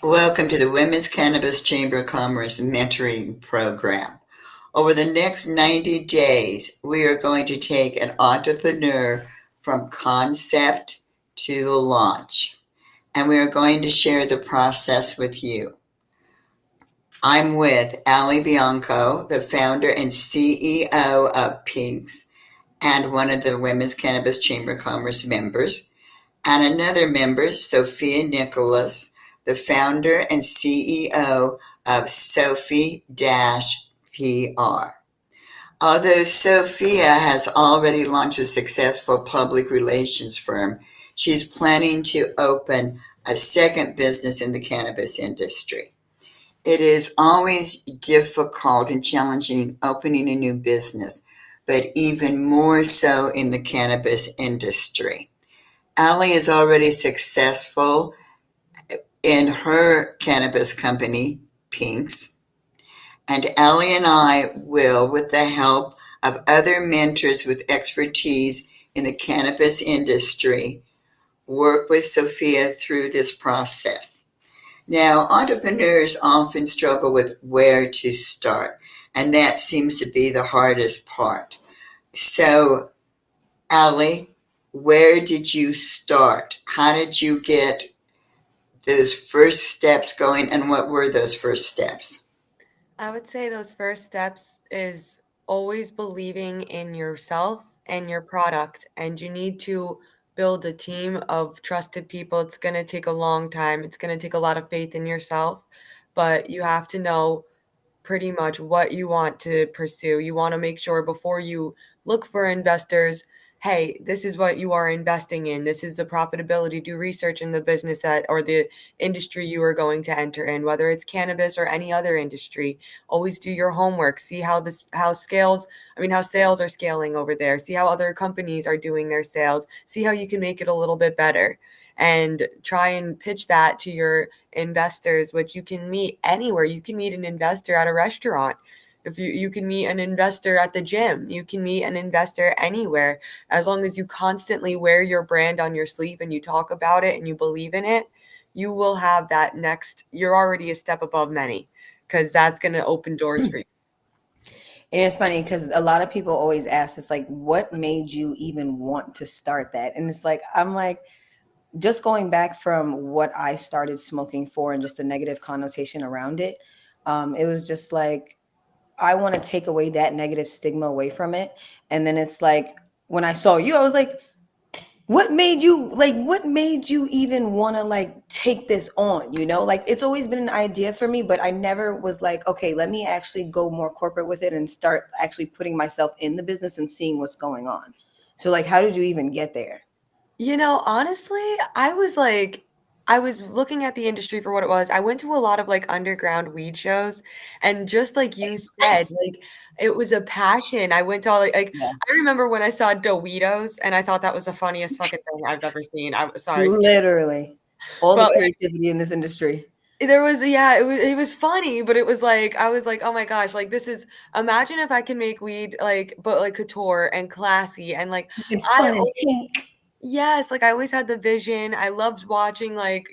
Welcome to the Women's Cannabis Chamber of Commerce Mentoring Program. Over the next 90 days, we are going to take an entrepreneur from concept to launch, and we are going to share the process with you. I'm with Bianco, the founder and CEO of Pinks, and one of the Women's Cannabis Chamber of Commerce members, and another member, Sophia Nicolas, the founder and CEO of Sophie PR. Although Sophia has already launched a successful public relations firm, she's planning to open a second business in the cannabis industry. It is always difficult and challenging opening a new business, but even more so in the cannabis industry. Ali is already successful in her cannabis company, Pinks, and Ali and I will, with the help of other mentors with expertise in the cannabis industry, work with Sophia through this process. Now, entrepreneurs often struggle with where to start, and that seems to be the hardest part. So, Ali, where did you start? How did you get those first steps going, and what were those first steps? I would say those first steps is always believing in yourself and your product, and you need to build a team of trusted people. It's going to take a long time. It's going to take a lot of faith in yourself, but you have to know pretty much what you want to pursue. You want to make sure before you look for investors, hey, this is what you are investing in. This is the profitability. Do research in the business that or the industry you are going to enter in, whether it's cannabis or any other industry. Always do your homework. See how sales are scaling over there. See how other companies are doing their sales. See how you can make it a little bit better. And try and pitch that to your investors, which you can meet anywhere. You can meet an investor at a restaurant. If you can meet an investor at the gym, you can meet an investor anywhere. As long as you constantly wear your brand on your sleeve and you talk about it and you believe in it, you will have that next. You're already a step above many because that's going to open doors for you. And it's funny because a lot of people always ask, it's like, what made you even want to start that? And it's like, I'm like, just going back from what I started smoking for and just the negative connotation around it, it was just like, I want to take away that negative stigma away from it. And then it's like, when I saw you, I was like, what made you even want to like take this on, like it's always been an idea for me, but I never was like, okay, let me actually go more corporate with it and start actually putting myself in the business and seeing what's going on. So like, how did you even get there? Honestly, I was looking at the industry for what it was. I went to a lot of like underground weed shows, and just like you said, like it was a passion. I went to all Yeah, I remember when I saw Doritos, and I thought that was the funniest fucking thing I've ever seen. I was sorry, literally all the but creativity in this industry. there was it was funny, but it was like I was like, oh my gosh, like this is imagine if I can make weed like but like couture and classy and like And I fun and pink. Yes, like, I always had the vision. I loved watching, like,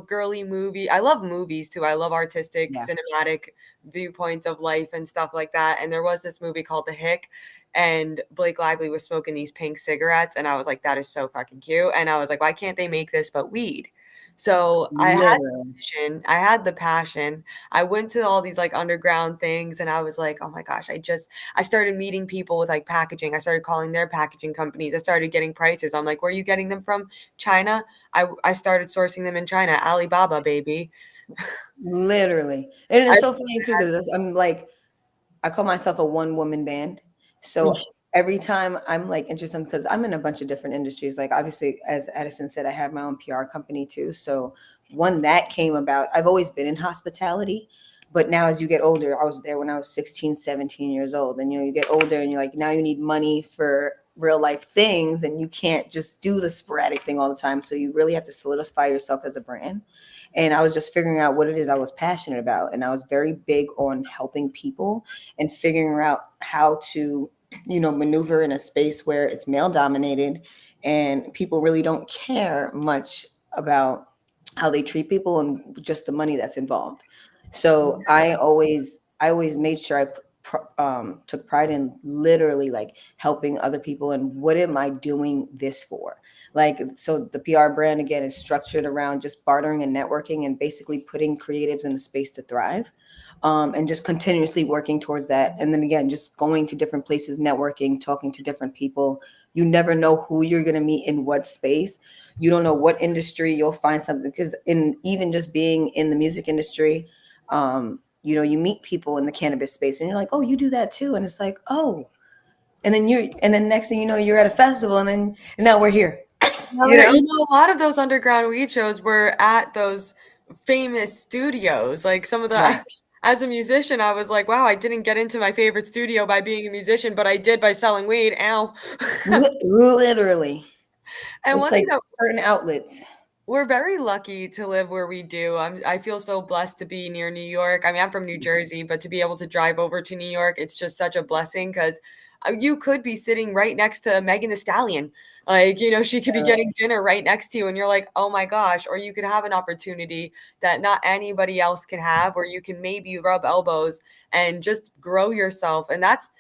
girly movie I love movies too. I love artistic, Yeah. cinematic viewpoints of life and stuff like that, and there was this movie called The Hick, and Blake Lively was smoking these pink cigarettes, and I was like, "That is so fucking cute," and I was like, "Why can't they make this but weed?" So, I had the Literally. vision, I had the passion. I went to all these, like, underground things, and I was like, "Oh my gosh," I started meeting people with like packaging. I started calling their packaging companies. I started getting prices. I'm like, where are you getting them from? China? I started sourcing them in China. Alibaba, baby. Literally. And I it's so funny too, because I'm like, I call myself a one woman band. So every time I'm like interested, because I'm in a bunch of different industries. Like obviously, as Addison said, I have my own PR company too. So when that came about, I've always been in hospitality. But now as you get older, I was there when I was 16, 17 years old. And you get older and you're like, now you need money for real life things and you can't just do the sporadic thing all the time. So you really have to solidify yourself as a brand. And I was just figuring out what it is I was passionate about. And I was very big on helping people and figuring out how to, maneuver in a space where it's male dominated and people really don't care much about how they treat people and just the money that's involved. So I always made sure took pride in literally like helping other people and what am I doing this for? Like, so the PR brand again is structured around just bartering and networking and basically putting creatives in a space to thrive. And just continuously working towards that. And then again, just going to different places, networking, talking to different people. You never know who you're going to meet in what space. You don't know what industry you'll find something, because in even just being in the music industry, you meet people in the cannabis space and you're like, oh, you do that too. And it's like, oh, and then next thing you know, you're at a festival and now we're here. A lot of those underground weed shows were at those famous studios. Like some of the, Right. as a musician, I was like, wow, I didn't get into my favorite studio by being a musician, but I did by selling weed. Ow. Literally. And It's one like thing that certain outlets. we're very lucky to live where we do. I feel so blessed to be near New York. I mean, I'm from New Jersey, but to be able to drive over to New York, it's just such a blessing because you could be sitting right next to Megan Thee Stallion. Like, she could be getting dinner right next to you, and you're like, oh my gosh. Or you could have an opportunity that not anybody else can have, or you can maybe rub elbows and just grow yourself. And that's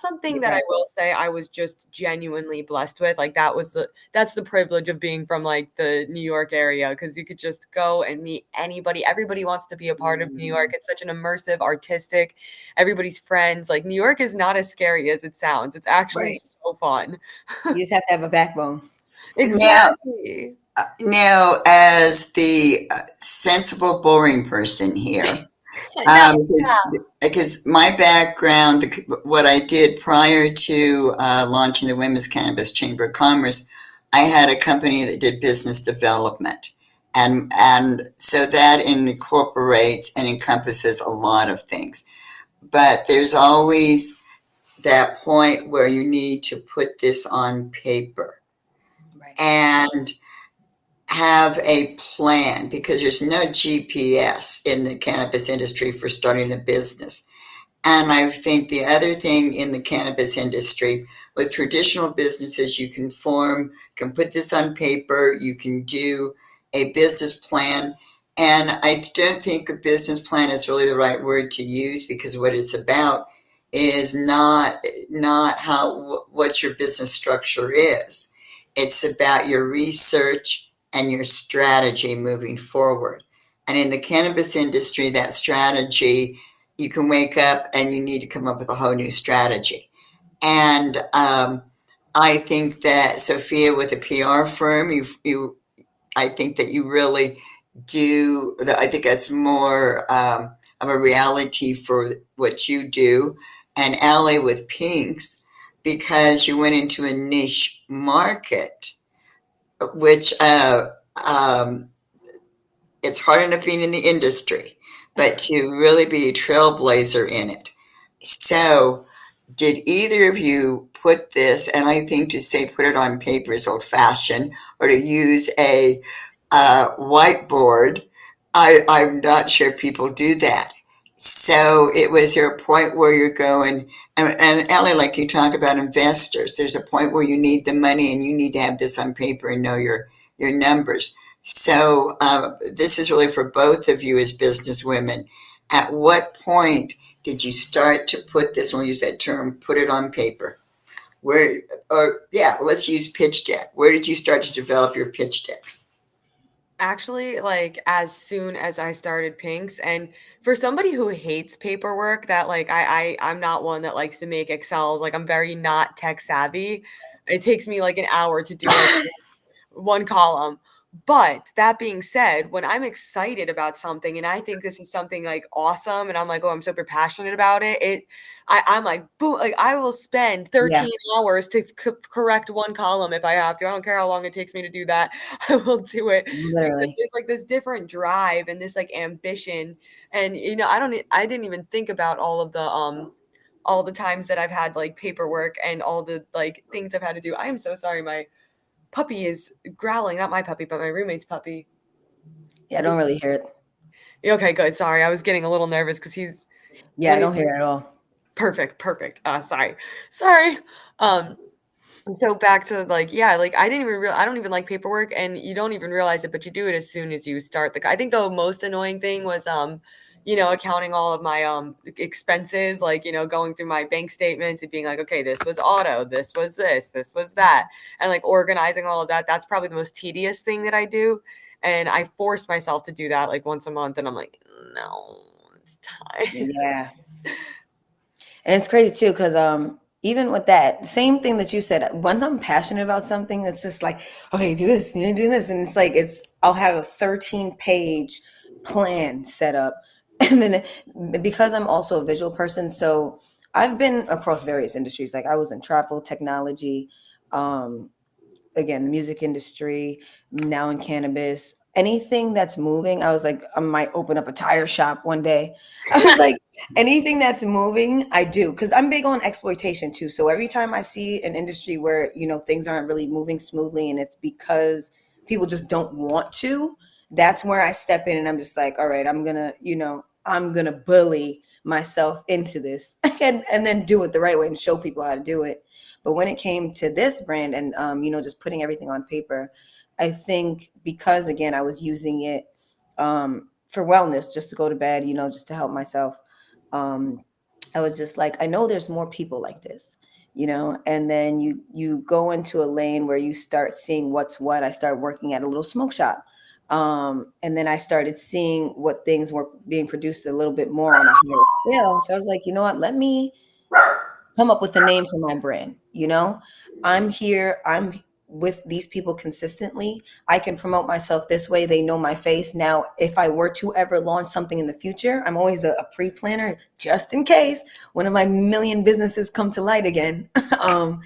something that I will say I was just genuinely blessed with. Like that's the privilege of being from like the New York area, because you could just go and meet anybody. Everybody wants to be a part of New York. It's such an immersive, artistic, everybody's friends. Like New York is not as scary as it sounds. It's actually so fun. You just have to have a backbone. Exactly. Now, as the sensible, boring person here, No, because my background, what I did prior to launching the Women's Cannabis Chamber of Commerce, I had a company that did business development, and so that incorporates and encompasses a lot of things. But there's always that point where you need to put this on paper Right. and have a plan, because there's no GPS in the cannabis industry for starting a business. And I think the other thing in the cannabis industry, with traditional businesses, you can put this on paper, you can do a business plan. And I don't think a business plan is really the right word to use, because what it's about is not what your business structure is. It's about your research and your strategy moving forward. And in the cannabis industry, that strategy, you can wake up and you need to come up with a whole new strategy. And I think that Sophia, with a PR firm, I think that you really do. I think that's more of a reality for what you do, and Allie with Pinks, because you went into a niche market, which um, it's hard enough being in the industry, but to really be a trailblazer in it. So, did either of you put this, and I think to say put it on paper is old fashioned, or to use a whiteboard? I'm not sure people do that. So, was there a point where you're going, and Ellie, like you talk about investors, there's a point where you need the money and you need to have this on paper and know your numbers. So, this is really for both of you as business women. At what point did you start to put this, when we use that term, put it on paper? Let's use pitch deck. Where did you start to develop your pitch decks? actually, like as soon as I started Pinks, and for somebody who hates paperwork, that like I'm not one that likes to make Excels. Like I'm very not tech savvy. It takes me like an hour to do like one column. But that being said, when I'm excited about something and I think this is something like awesome, and I'm like, oh, I'm super passionate about it, I'm like, boom, like I will spend 13 hours to correct one column if I have to. I don't care how long it takes me to do that. I will do it because Literally. there's like this different drive and this like ambition. And I didn't even think about all the times that I've had like paperwork and all the like things I've had to do. I am so sorry. My puppy is growling, not my puppy, but my roommate's puppy. Yeah, I don't really hear it. Okay, good. Sorry. I was getting a little nervous because Yeah, I don't hear it at all. perfect. Sorry. Um, So back to like, yeah, like I don't even like paperwork, and you don't even realize it, but you do it as soon as you start I think the most annoying thing was accounting all of my expenses, like, going through my bank statements and being like, okay, this was auto, this was this was that, and like organizing all of that. That's probably the most tedious thing that I do. And I force myself to do that like once a month, and I'm like, no, it's time. Yeah. And it's crazy too, because even with that same thing that you said, once I'm passionate about something, it's just like, okay, do this, you do this, and it's like I'll have a 13-page plan set up, and then because I'm also a visual person, so I've been across various industries. Like I was in travel, technology, um, again, the music industry, now in cannabis, anything that's moving. I was like, I might open up a tire shop one day. I was like, anything that's moving, I do. Cause I'm big on exploitation too. So every time I see an industry where, things aren't really moving smoothly and it's because people just don't want to, that's where I step in and I'm just like, all right, I'm gonna bully myself into this and then do it the right way and show people how to do it. But when it came to this brand and, just putting everything on paper, I think because, again, I was using it for wellness, just to go to bed, just to help myself. I was just like, I know there's more people like this, and then you go into a lane where you start seeing what's what. I started working at a little smoke shop. And then I started seeing what things were being produced a little bit more on a higher scale. So I was like, you know what, let me come up with a name for my brand. I'm here, I'm with these people consistently. I can promote myself this way. They know my face. Now, if I were to ever launch something in the future, I'm always a pre-planner just in case one of my million businesses come to light again. I'm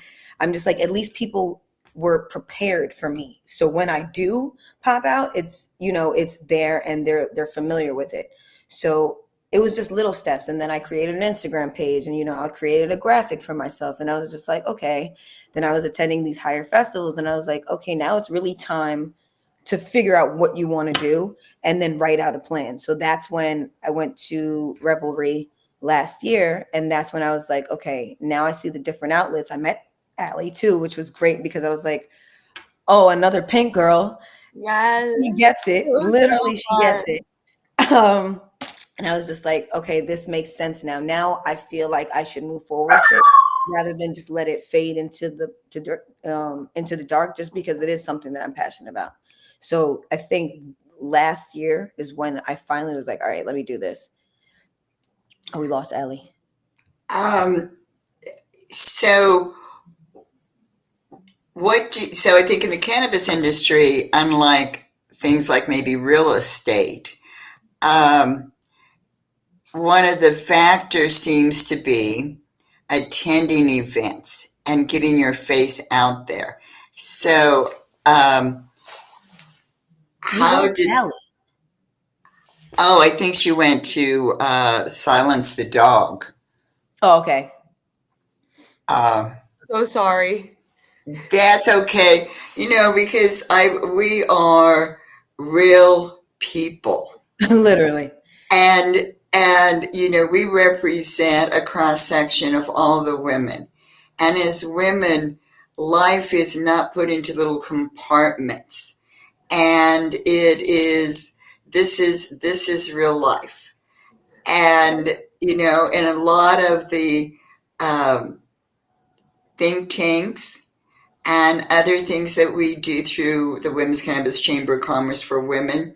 just like, at least people were prepared for me. So when I do pop out, it's there and they're familiar with it. So it was just little steps. And then I created an Instagram page and, I created a graphic for myself. And I was just like, okay. Then I was attending these higher festivals and I was like, okay, now it's really time to figure out what you want to do and then write out a plan. So that's when I went to Revelry last year. And that's when I was like, okay, now I see the different outlets. I met Allie too, which was great because I was like, oh, another pink girl. Yes. She gets it. Literally, So she gets it. And I was just like, okay, this makes sense now. Now I feel like I should move forward with it rather than just let it fade into the dark, just because it is something that I'm passionate about. So I think last year is when I finally was like, all right, let me do this. Oh, we lost Ellie. So so I think in the cannabis industry, unlike things like maybe real estate, one of the factors seems to be attending events and getting your face out there. So, how did? Ellie? Oh, I think she went to silence the dog. Oh, okay. So sorry. That's okay. Because we are real people. Literally. And we represent a cross section of all the women. And as women, life is not put into little compartments. And this is real life. And in a lot of the think tanks and other things that we do through the Women's Cannabis Chamber of Commerce for Women,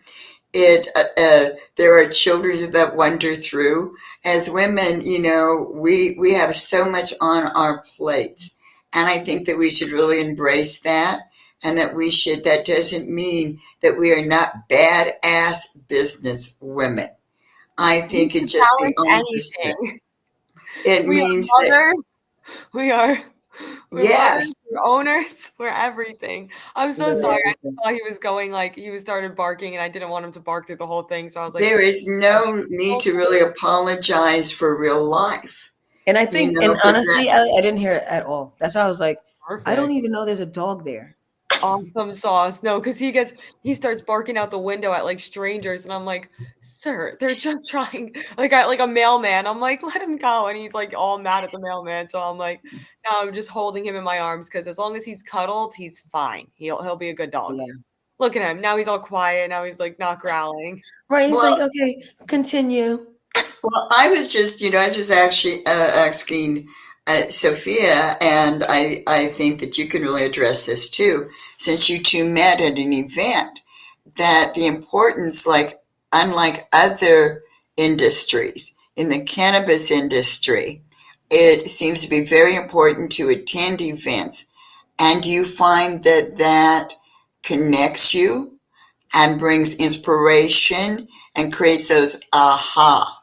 there are children that wander through. As women, we have so much on our plates, and I think that we should really embrace that, and that doesn't mean that we are not badass business women. I think it's just the opposite. Anything. It We means are that, mothers. We're yes, mothers, we're owners, we're everything. I'm so sorry. I just saw he was going, like, he started barking and I didn't want him to bark through the whole thing. So I was like, there is no need to really apologize for real life. And I think, and honestly, I didn't hear it at all. That's why I was like, perfect. I don't even know there's a dog there. awesome sauce. No, because he starts barking out the window at like strangers, and I'm like, sir, they're just trying like a mailman. I'm like, let him go. And he's like all mad at the mailman. So I'm like, now I'm just holding him in my arms because as long as he's cuddled, he's fine. He'll be a good dog. Yeah. Look at him. Now he's all quiet. Now he's like not growling. Right. He's like, Well, okay, continue. well, I was just, I was just actually asking Sophia, and I think that you can really address this too, since you two met at an event, that the importance, like, unlike other industries, in the cannabis industry, it seems to be very important to attend events. And do you find that that connects you and brings inspiration and creates those aha?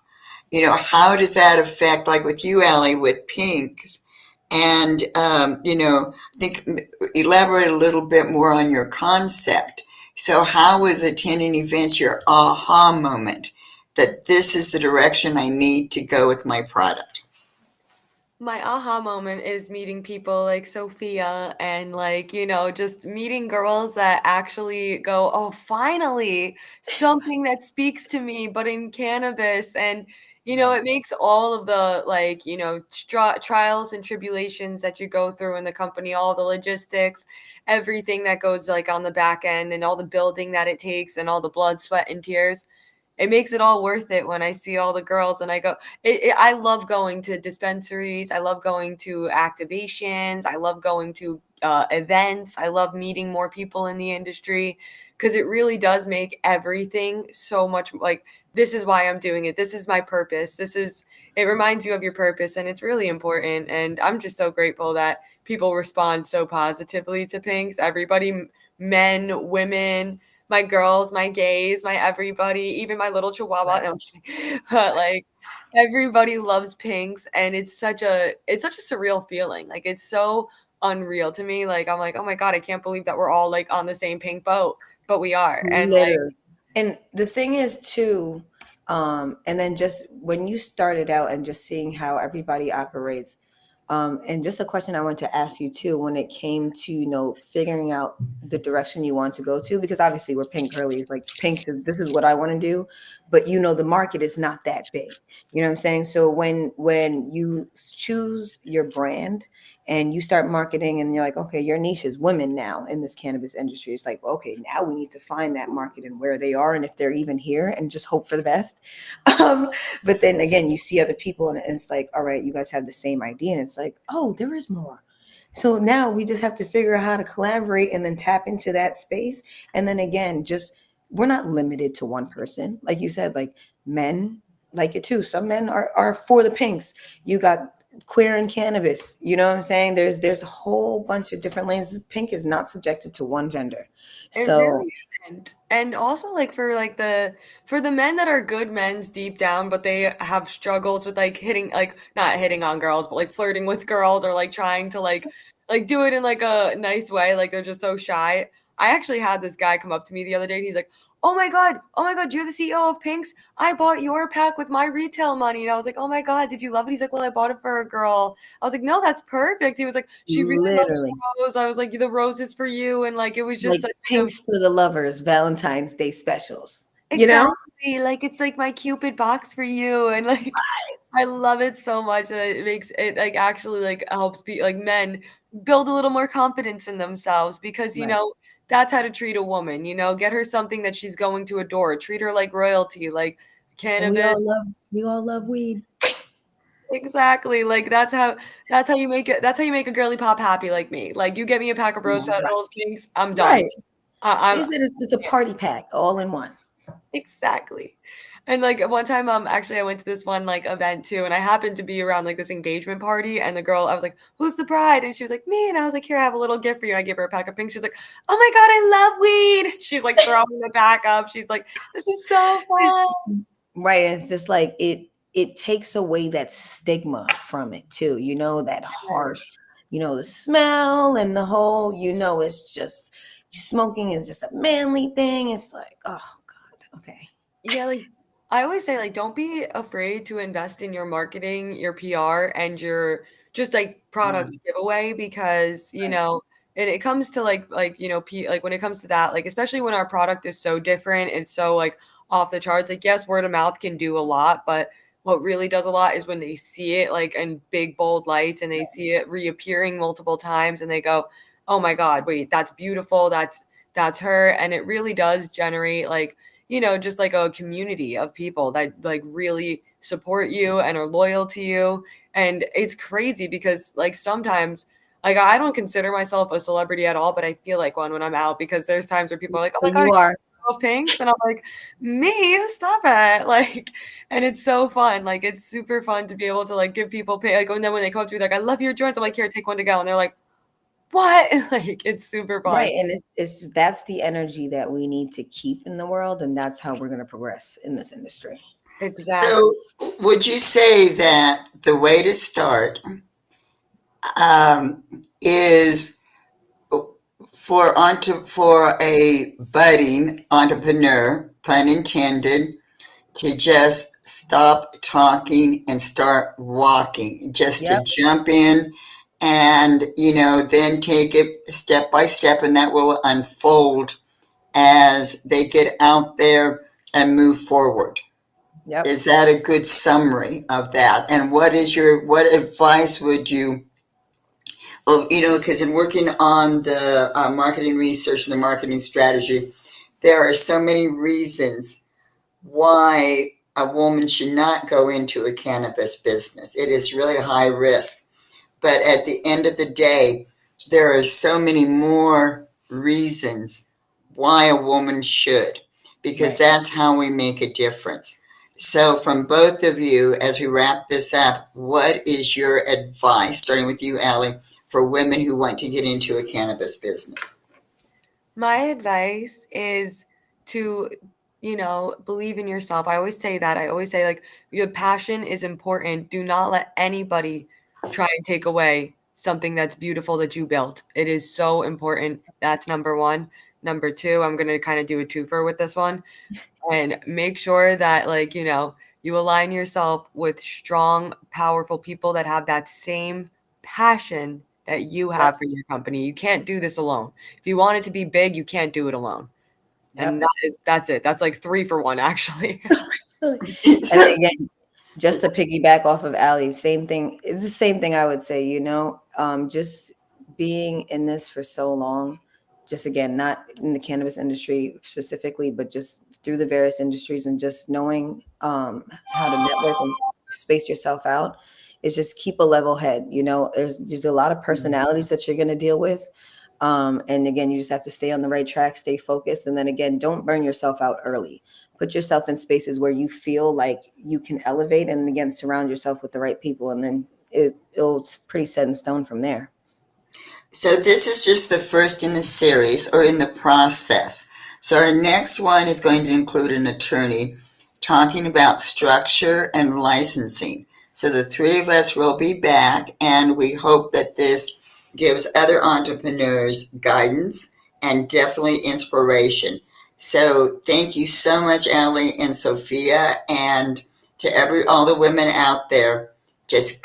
How does that affect, like with you, Allie, with pinks? And, I think elaborate a little bit more on your concept. So, how is attending events your aha moment that this is the direction I need to go with my product? My aha moment is meeting people like Sophia and like, just meeting girls that actually go, oh, finally, something that speaks to me, but in cannabis. And, it makes all of the like, trials and tribulations that you go through in the company, all the logistics, everything that goes like on the back end and all the building that it takes and all the blood, sweat, and tears. It makes it all worth it when I see all the girls and I go, I love going to dispensaries. I love going to activations. I love going to events. I love meeting more people in the industry because it really does make everything so much like, this is why I'm doing it. This is my purpose. It reminds you of your purpose and it's really important. And I'm just so grateful that people respond so positively to Pinks. Everybody, men, women, my girls, my gays, my everybody, even my little chihuahua. No, I'm kidding. But like everybody loves pinks and it's such a surreal feeling. Like it's so unreal to me. Like I'm like, oh my God, I can't believe that we're all like on the same pink boat, but we are. And like Literally. And the thing is too, and then just when you started out and just seeing how everybody operates, and just a question I want to ask you too, when it came to, figuring out the direction you want to go to, because obviously we're pink girlies, like pink is, this is what I want to do, but the market is not that big. You know what I'm saying? So when you choose your brand and you start marketing and you're like, okay, your niche is women now in this cannabis industry. It's like, okay, now we need to find that market and where they are and if they're even here and just hope for the best. But then again, you see other people and it's like, all right, you guys have the same idea. And it's like, oh, there is more. So now we just have to figure out how to collaborate and then tap into that space. And then again, just we're not limited to one person. Like you said, like men like it too. Some men are for the pinks. You got queer and cannabis. You know what I'm saying? There's a whole bunch of different lanes. Pink is not subjected to one gender. it So really isn't. And also like for the men that are good men's deep down, but they have struggles with like hitting like not hitting on girls, but like flirting with girls or like trying to like do it in like a nice way, like they're just so shy. I actually had this guy come up to me the other day and he's like, oh my God, you're the CEO of Pinks. I bought your pack with my retail money. And I was like, oh my God, did you love it? He's like, well, I bought it for a girl. I was like, no, that's perfect. He was like, she really loves literally, rose. I was like, the rose is for you. And like, it was just like such a pinks for the lovers, Valentine's Day specials. You know? exactly like it's like my Cupid box for you. And like, I love it so much. And it makes it like actually like helps people like men build a little more confidence in themselves because, Right. that's how to treat a woman, get her something that she's going to adore, treat her like royalty, like And cannabis. we all love weed. Exactly. Like that's how you make it. That's how you make a girly pop happy like me. Like you get me a pack of rose Right. petals, pinks, I'm done. Right. I'm It's a party pack all in one. exactly. And like one time, actually I went to this one like event too, and I happened to be around like this engagement party, and the girl, I was like, "Who's the bride?" And she was like, "Me." And I was like, "Here, I have a little gift for you." And I gave her a pack of pinks. She's like, "Oh my God, I love weed." She's like throwing it back up. She's like, "This is so fun." Right. It's just like it takes away that stigma from it too. That harsh, the smell and the whole, it's just smoking is just a manly thing. It's like, oh God, okay. Yeah, like I always say, like, don't be afraid to invest in your marketing, your PR, and your just like product Um, giveaway because, right. and it comes to like like when it comes to that, like especially when our product is so different, it's so like off the charts. Like yes, word of mouth can do a lot, but what really does a lot is when they see it like in big bold lights and they see it reappearing multiple times and they go, oh my god, wait, that's beautiful, that's her. And it really does generate like, just like a community of people that like really support you and are loyal to you. And it's crazy because like sometimes, like I don't consider myself a celebrity at all, but I feel like one when I'm out, because there's times where people are like, oh my And god, you are. pinks, and I'm like, me, stop it. Like, and it's so fun. Like it's super fun to be able to like give people pay, like, and then when they come up to me like, I love your joints, I'm like, here, take one to go, and they're like, what? Like it's super fun. Right. And it's that's the energy that we need to keep in the world. And that's how we're going to progress in this industry. Exactly. So, would you say that the way to start is for a budding entrepreneur, pun intended, to just stop talking and start walking, just to Yep. jump in and, then take it step by step, and that will unfold as they get out there and move forward. Yep. Is that a good summary of that? And what advice would you, well, because in working on the marketing research and the marketing strategy, there are so many reasons why a woman should not go into a cannabis business. It is really high risk. But at the end of the day, there are so many more reasons why a woman should, because Right. that's how we make a difference. So, from both of you, as we wrap this up, what is your advice, starting with you, Allie, for women who want to get into a cannabis business? My advice is to, believe in yourself. I always say that. I always say, like, your passion is important. Do not let anybody try and take away something that's beautiful that you built. It is so important. That's number one. Number two, I'm going to kind of do a twofer with this one, and make sure that, like, you align yourself with strong, powerful people that have that same passion that you Yep. have for your company. You can't do this alone. If you want it to be big, you can't do it alone. And Yep. that's it. That's like 3 for 1 actually. And So, again, just to piggyback off of Allie, same thing. It's the same thing I would say, just being in this for so long, just again, not in the cannabis industry specifically, but just through the various industries and just knowing how to network and space yourself out is just keep a level head. There's a lot of personalities that you're going to deal with. And again, you just have to stay on the right track, stay focused. And then again, don't burn yourself out early. Put yourself in spaces where you feel like you can elevate, and again, surround yourself with the right people. And then it's pretty set in stone from there. So this is just the first in the series, or in the process. So our next one is going to include an attorney talking about structure and licensing. So the three of us will be back, and we hope that this gives other entrepreneurs guidance and definitely inspiration. So thank you so much, Allie and Sophia, and to all the women out there, just